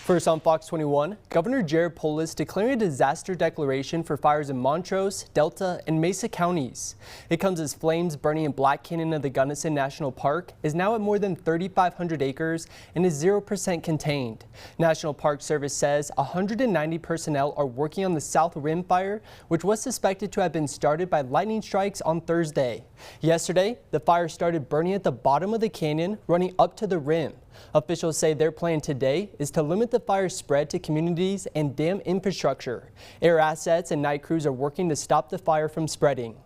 First on Fox 21, Governor Polis declaring a disaster declaration for fires in Montrose, Delta, and Mesa counties. It comes as flames burning in Black Canyon of the Gunnison National Park is now at more than 3,500 acres and is 0% contained. National Park Service says 190 personnel are working on the South Rim fire, which was suspected to have been started by lightning strikes on Thursday. Yesterday, the fire started burning at the bottom of the canyon, running up to the rim. Officials say their plan today is to limit the fire's spread to communities and dam infrastructure. Air assets and night crews are working to stop the fire from spreading.